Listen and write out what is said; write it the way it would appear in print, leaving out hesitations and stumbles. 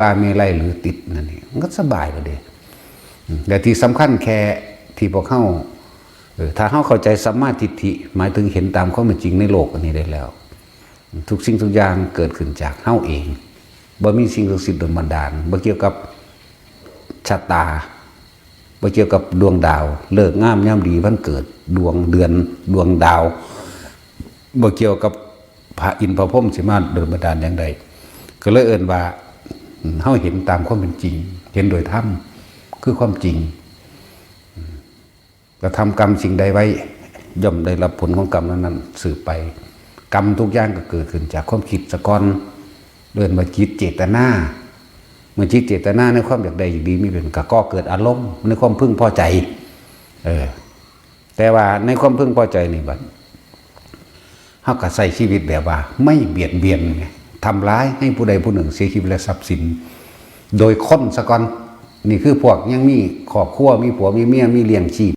ปลาเมลัยหรือติดนั่นเองมันก็สบายเลยเด้แต่ที่สำคัญแค่ที่พวกเขาถ้าเขาเข้าใจสัมมาทิฏฐิหมายถึงเห็นตามข้อเป็นจริงในโลกอันนี้ได้แล้วทุกสิ่งทุกอย่างเกิดขึ้นจากเขาเองบ่มีสิ่งศักดิ์สิทธิ์โดนบันดาลบ่เกี่ยวกับชะตาบ่เกี่ยวกับดวงดาวเลิกงามยามดีวันเกิดดวงเดือนดวงดาวบ่เกี่ยวกับพระอินทร์พระพรหมสิมาโดนบันดาลอย่างใดก็เลยเอ่นว่าเฮาเห็นตามความเป็นจริงเห็นโดยธรรมคือความจริงกระทำกรรมสิ่งใดไว้ย่อมได้รับผลของกรรมนั้นสืบไปกรรมทุกอย่างก็เกิดขึ้นจากความคิดสะก่อนเดินมาจิตเจตนาเมื่อจิตเจตนาในความอยากใดอยากดีมีเป็นก็เกิดอารมณ์ในความพึงพอใจแต่ว่าในความพึงพอใจนี่บัดเฮาก็ใช้ชีวิตแบบว่าไม่เบียดเบียนทำร้ายให้ผู้ใดผู้หนึ่งเสียชีวิตและทรัพย์สินโดยค้นสะก่อนนี่คือพวกยังมีครอบครัวมีผัวมีเมียมีเลี้ยงชีพ